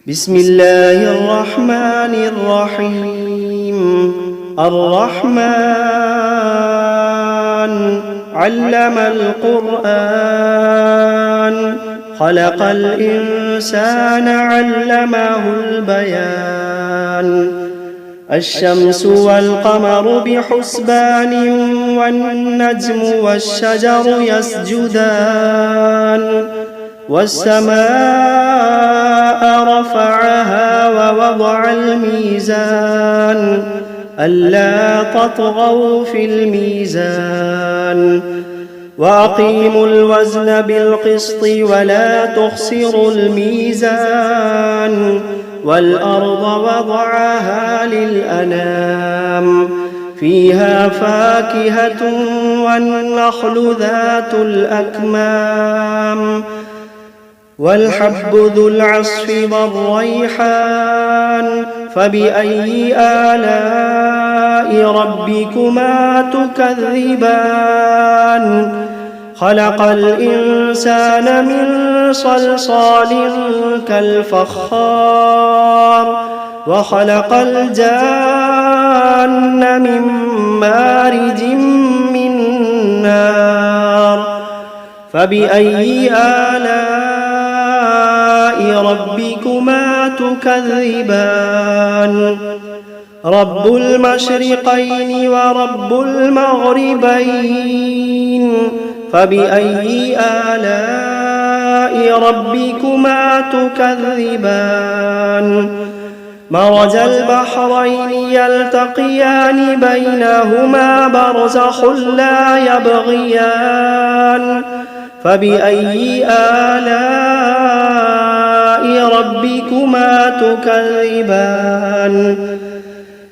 بسم الله الرحمن الرحيم. الرحمن علم القرآن، خلق الإنسان علمه البيان. الشمس والقمر بحسبان، والنجم والشجر يسجدان. والسماء رفعها ووضع الميزان، ألا تطغوا في الميزان. وأقيموا الوزن بالقسط ولا تخسروا الميزان. والأرض وضعها للأنام، فيها فاكهة والنخل ذات الأكمام. والحب ذو العصف والريحان، فبأي آلاء ربكما تكذبان. خلق الإنسان من صلصال كالفخار، وخلق الجان من مارج من نار. فبأي آلاء ربكما تكذبان. رب المشرقين ورب المغربين، فبأي آلاء ربكما تكذبان. مرج البحرين يلتقيان، بينهما برزخ لا يبغيان. فبأي آلاء ربكما تكذبان.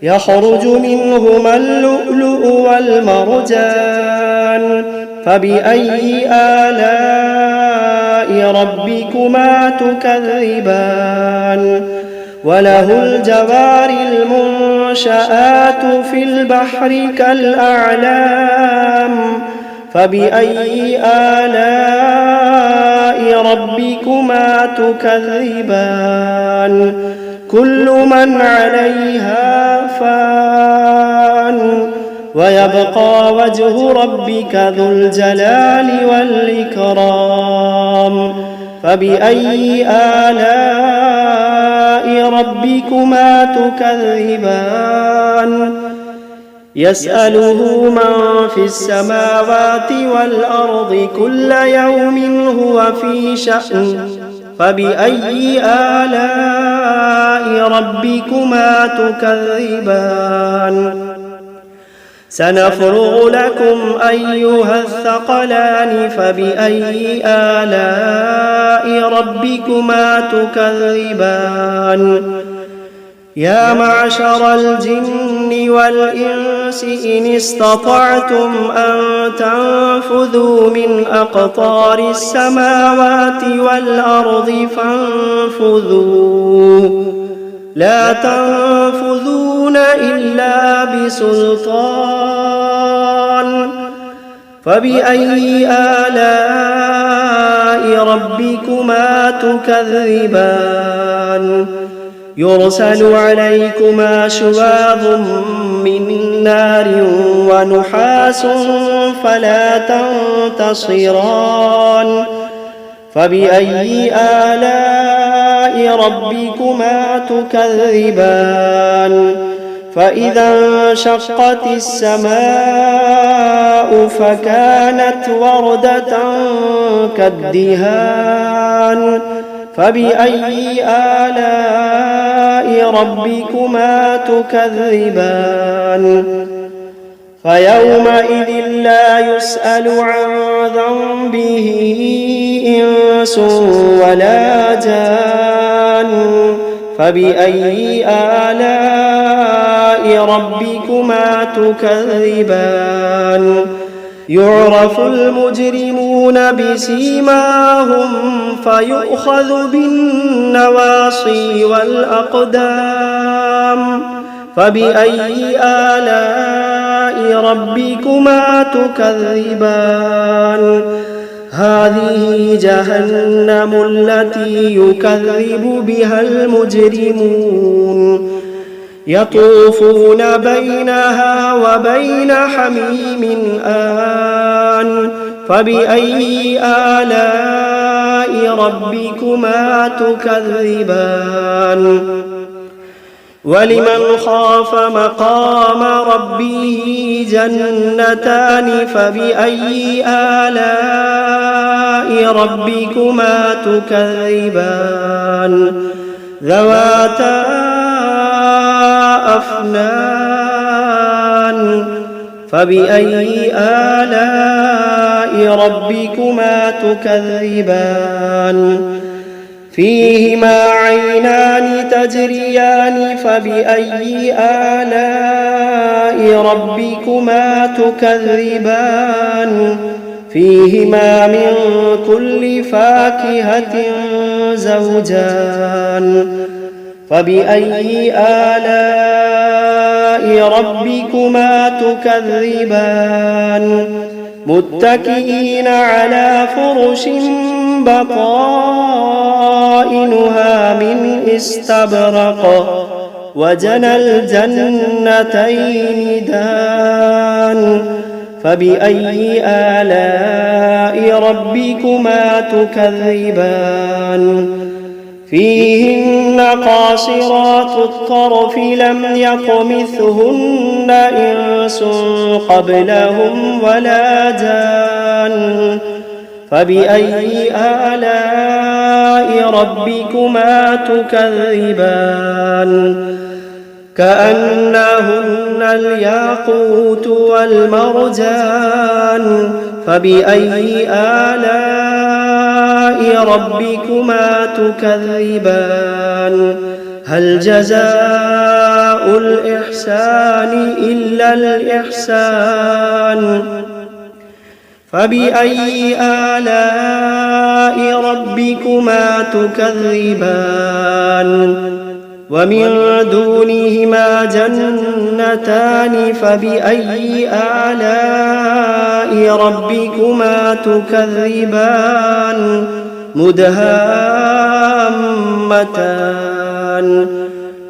يخرج منهما اللؤلؤ والمرجان، فبأي آلاء ربكما تكذبان. وله الجوار المنشآت في البحر كالأعلام، فبأي آلاء ربكما تكذبان. كل من عليها فان، ويبقى وجه ربك ذو الجلال والإكرام. فبأي آلاء ربكما تكذبان. يسأله من في السماوات والأرض كل يوم هو في شأن. فبأي آلاء ربكما تكذبان. سنفرغ لكم أيها الثقلان، فبأي آلاء ربكما تكذبان. يا معشر الجن والإنس إن استطعتم أن تنفذوا من أقطار السماوات والأرض فانفذوا، لا تنفذون إلا بسلطان. فبأي آلاء ربكما تكذبان. يرسل عليكما شواظ من نار ونحاس فلا تنتصران. فبأي آلاء ربكما تكذبان. فإذا انشقت السماء فكانت وردة كالدهان. فبأي آلاء ربكما تكذبان. فيومئذ لا يسأل عن ذنبه إنس ولا جان. فبأي آلاء ربكما تكذبان. يعرف المجرمون بسيماهم فيؤخذ بالنواصي والأقدام. فبأي آلاء ربكما تكذبان. هذه جهنم التي يكذب بها المجرمون يطوفون بينها وبين حميم آن فبأي آلاء ربكما تكذبان ولمن خاف مقام ربه جنتان فبأي آلاء ربكما تكذبان ذواتا أفنان فبأي آلاء ربكما تكذبان فيهما عينان تجريان فبأي آلاء ربكما تكذبان فيهما من كل فاكهة زوجان فبأي آلاء ربكما تكذبان متكئين على فرش بطائنها من استبرق وجنى الجنتين دان فبأي آلاء ربكما تكذبان فيهن قاصرات الطرف لم يطمثهن إنس قبلهم ولا جان فبأي آلاء ربكما تكذبان كأنهن الياقوت والمرجان فبأي آلاء ربكما تكذبان هل جزاء الإحسان إلا الإحسان فبأي آلاء ربكما تكذبان ومن دونهما جنتان فبأي آلاء ربكما تكذبان مدهامتان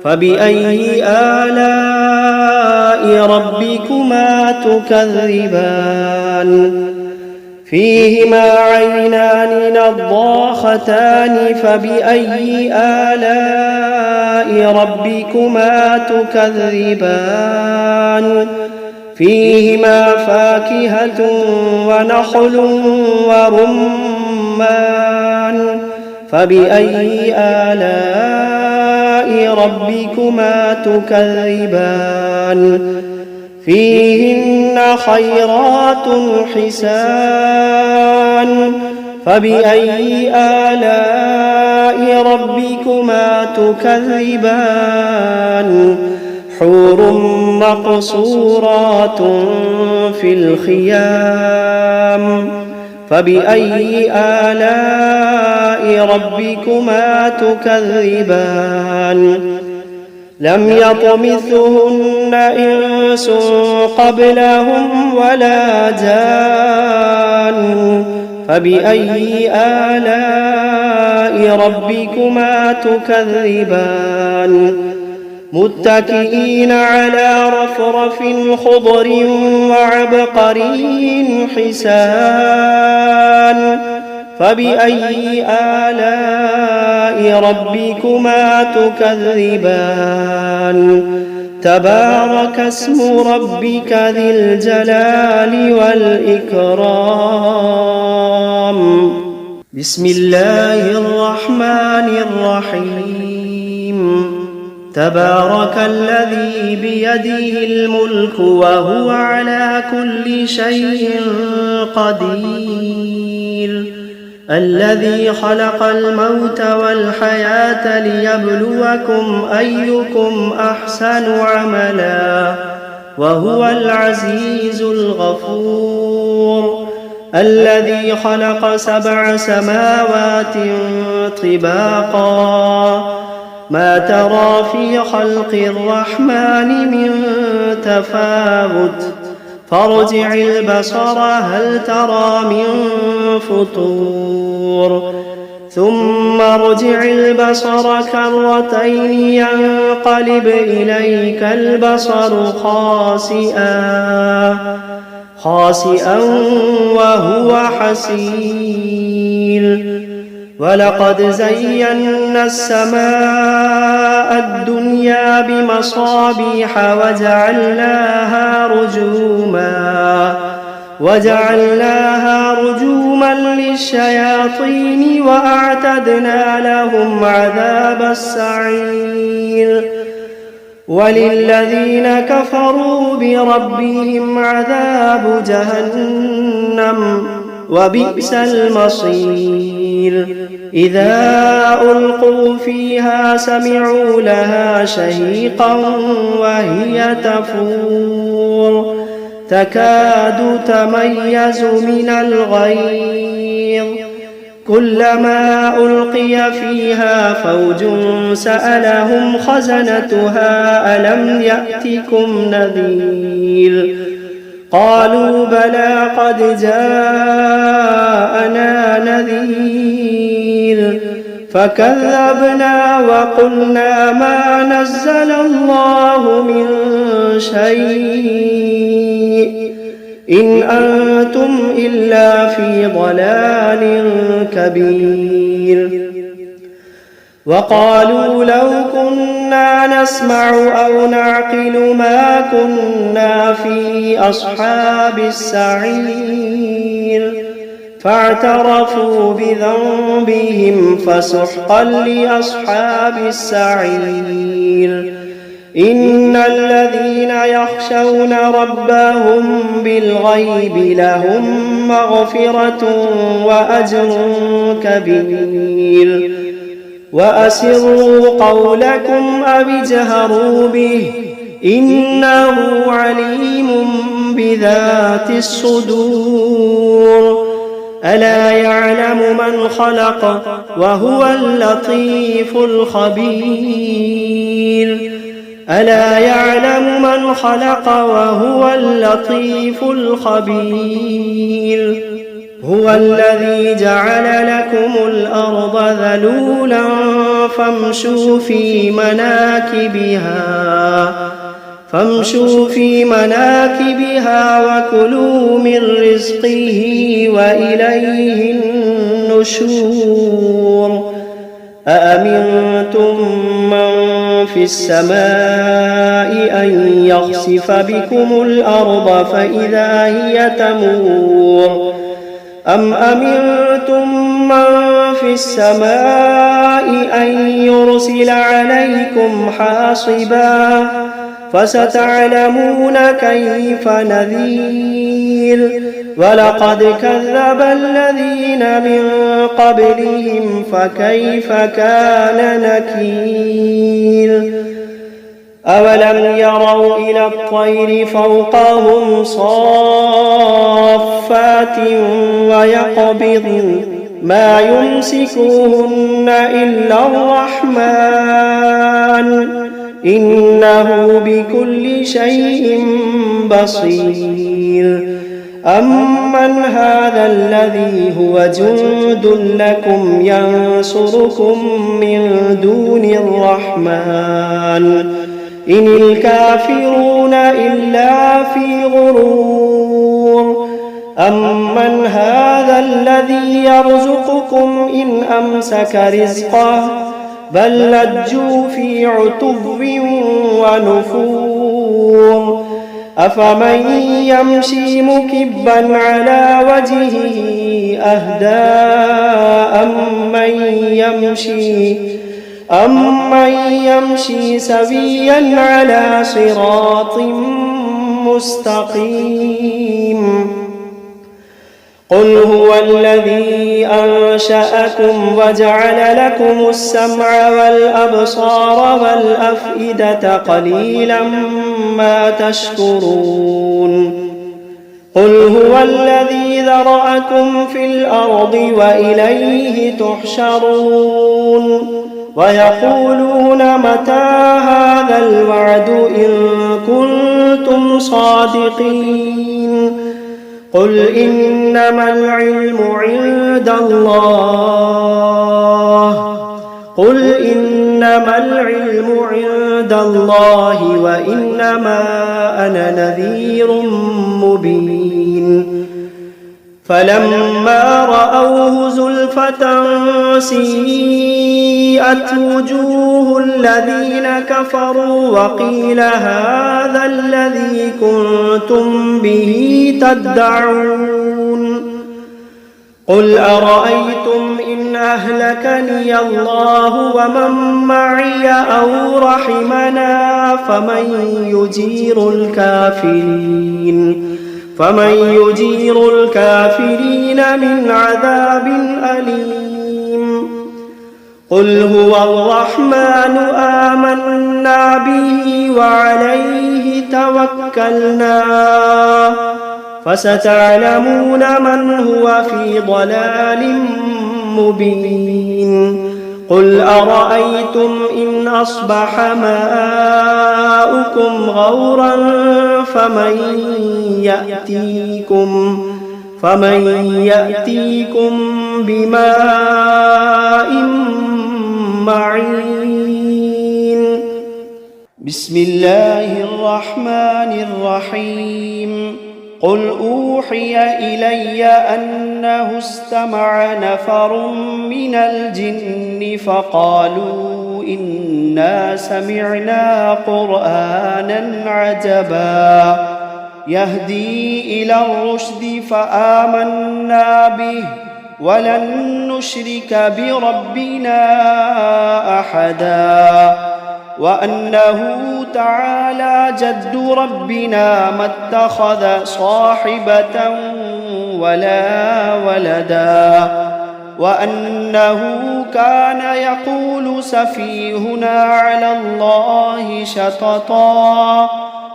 فبأي آلاء ربكما تكذبان فيهما عينان نضاختان فبأي آلاء ربكما تكذبان فيهما فاكهة ونخل ورمان فبأي آلاء ربكما تكذبان فيهن خيرات حسان فبأي آلاء ربكما تكذبان حور مقصورات في الخيام فبأي آلاء ربكما تكذبان لم يطمثهن إنس قبلهم ولا جان فبأي آلاء ربكما تكذبان متكئين على رفرف خضر وعبقري حسان فبأي آلاء ربكما تكذبان تبارك اسم ربك ذي الجلال والإكرام بسم الله الرحمن الرحيم تبارك الذي بيده الملك وهو على كل شيء قدير الذي خلق الموت والحياة ليبلوكم أيكم أحسن عملا وهو العزيز الغفور الذي خلق 7 سماوات طباقا ما ترى في خلق الرحمن من تفاوت فارجع البصر هل ترى من فطور ثم ارجع البصر كرتين ينقلب إليك البصر خاسئا وهو حسير ولقد زينا السماء الدنيا بمصابيح وجعلناها رجوما للشياطين وأعتدنا لهم عذاب السعير وللذين كفروا بربهم عذاب جهنم وبئس المصير إذا ألقوا فيها سمعوا لها شهيقا وهي تفور تكاد تميز من الغيظ كلما ألقي فيها فوج سألهم خزنتها ألم يأتكم نذير قالوا بلى قد جاءنا نذير فكذبنا وقلنا ما نزل الله من شيء إن أنتم إلا في ضلال كبير وقالوا لو كنا نسمع أو نعقل ما كنا في أصحاب السعير فاعترفوا بذنبهم فسحقا لأصحاب السعير إن الذين يخشون ربهم بالغيب لهم مغفرة وأجر كبير وأسروا قولكم أو اجهروا به إنه عليم بذات الصدور ألا يعلم من خلق وهو اللطيف الخبير ألا يعلم من خلق وهو اللطيف الخبير هو الذي جعل لكم الأرض ذلولا فامشوا في مناكبها وكلوا من رزقه وإليه النشور أأمنتم من في السماء أن يخسف بكم الأرض فإذا هي تمور أم أمنتم من في السماء أن يرسل عليكم حاصبا فستعلمون كيف نذير ولقد كذب الذين من قبلهم فكيف كان نكير أولم يروا إلى الطير فوقهم صافات ويقبضن ما يمسكوهن إلا الرحمن إنه بكل شيء بصير أمن هذا الذي هو جند لكم ينصركم من دون الرحمن إن الكافرون إلا في غرور أمن هذا الذي يرزقكم إن أمسك رزقه بل لجوا في عتو ونفور أفمن يمشي مكبا على وجهه أهدى أمن يمشي سويا على صراط مستقيم قل هو الذي أنشأكم وجعل لكم السمع والأبصار والأفئدة قليلا ما تشكرون قل هو الذي ذرأكم في الأرض وإليه تحشرون ويقولون متى هذا الوعد إن كنتم كنتم صادقين قل إنما العلم عند الله وإنما أنا نذير مبين فلما رأوه زلفة سيئت وجوه الذين كفروا وقيل هذا الذي كنتم به تدعون قل أرأيتم إن أهلكني الله ومن معي أو رحمنا فمن يجير الكافرين من عذاب أليم قل هو الرحمن آمنا به وعليه توكلنا فستعلمون من هو في ضلال مبين قل أرأيتم إن أصبح ماؤكم غورا فمن يأتيكم بماء معين بسم الله الرحمن الرحيم قل أوحي إلي أنه استمع نفر من الجن فقالوا إنا سمعنا قرآنا عجبا يهدي إلى الرشد فآمنا به ولن نشرك بربنا أحدا وأنه تعالى جد ربنا ما اتخذ صاحبة ولا ولدا وأنه كان يقول سفيهنا على الله شططا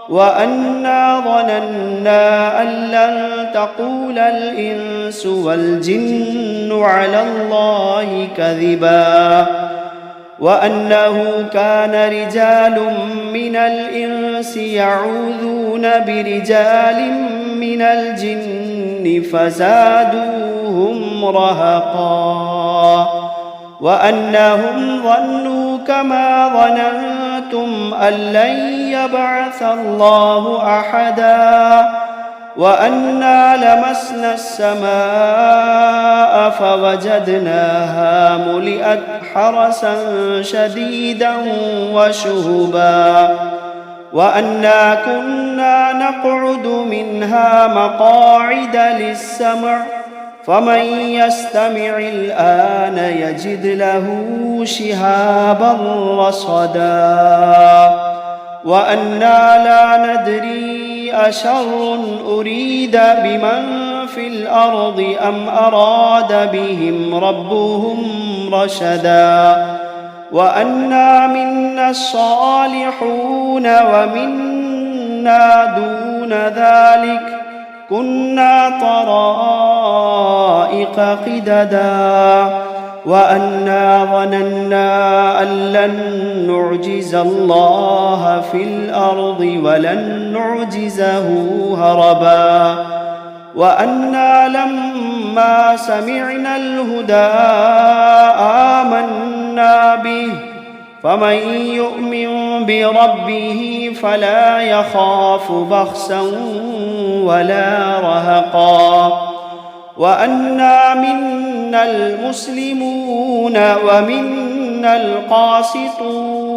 وأنا ظننا أن لن تقول الإنس والجن على الله كذبا وأنه كان رجال من الإنس يعوذون برجال من الجن فزادوهم رهقا وأنهم ظنوا كما ظننتم أن لن يبعث الله أحدا وأنا لمسنا السماء فوجدناها ملئت حرسا شديدا وشهبا وأنا كنا نقعد منها مقاعد للسمع فمن يستمع الآن يجد له شهابا رصدا وأنا لا ندري أشر أريد بمن في الأرض أم أراد بهم ربهم رشدا وأنا منا الصالحون ومنا دون ذلك كنا طرائق قددا وأنا ظننا أن لن نعجز الله في الأرض ولن نعجزه هربا وأنا لما سمعنا الهدى آمنا به فمن يؤمن بربه فلا يخاف بخسا ولا رهقا وأنا منا المسلمون ومنا القاسطون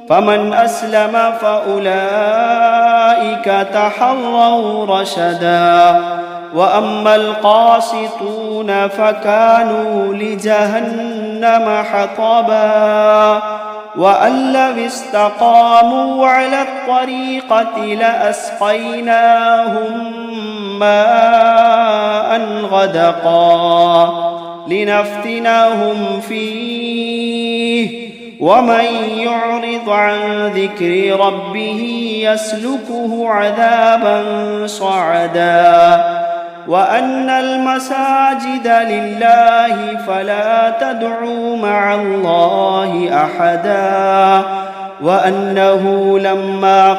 فمن أسلم فأولئك تحروا رشدا وأما القاسطون فكانوا لجهنم حطبا وأن لو استقاموا على الطريقة لأسقيناهم ماء غدقا لنفتنهم فيه ومن يعرض عن ذكر ربه يسلكه عذابا صعدا وأن المساجد لله فلا تدعوا مع الله أحدا وأنه لما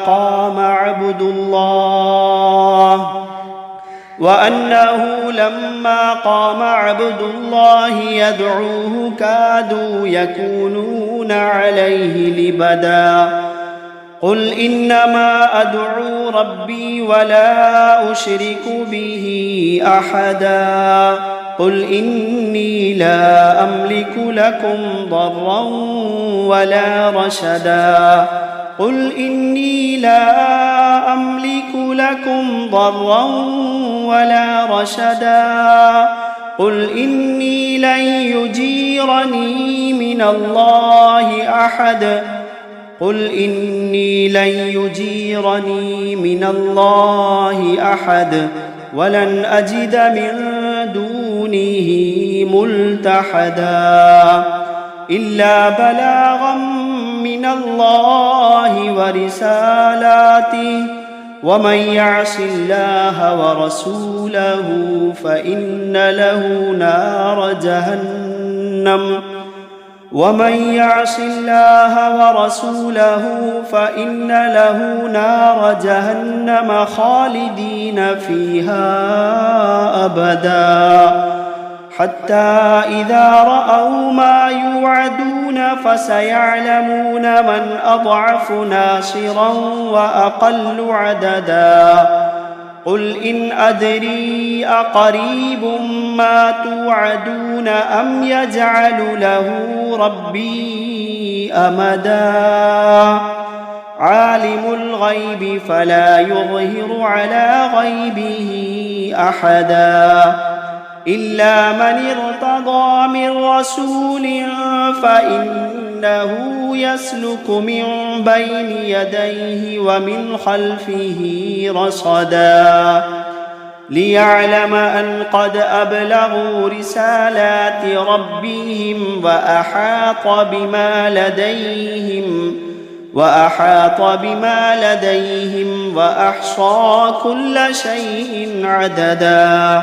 قام عبد الله يدعوه كادوا يكونون عليه لبدا. قل إنما أدعو ربي ولا أشرك به أحدا. قل إني لا أملك لكم ضرا ولا رشدا. قل إني لا أملك لكم ضرا ولا رشدا. قل إني لن يجيرني من الله أحد. قل إني لن يجيرني من الله أحد ولن أجد من دونه ملتحدا إلا بلاغا من الله ورسالاته ومن يعص الله ورسوله فإن له نار جهنم خالدين فيها أبدا. حتى إذا رأوا ما يوعدون فسيعلمون من أضعف ناصرا وأقل عددا. قل إن أدري أقريب ما توعدون أم يجعل له ربي أمدا. عالم الغيب فلا يظهر على غيبه أحدا إلا من ارتضى من رسول فإنه يسلك من بين يديه ومن خلفه رصدا ليعلم أن قد أبلغوا رسالات ربهم وأحاط بما لديهم وأحصى كل شيء عددا.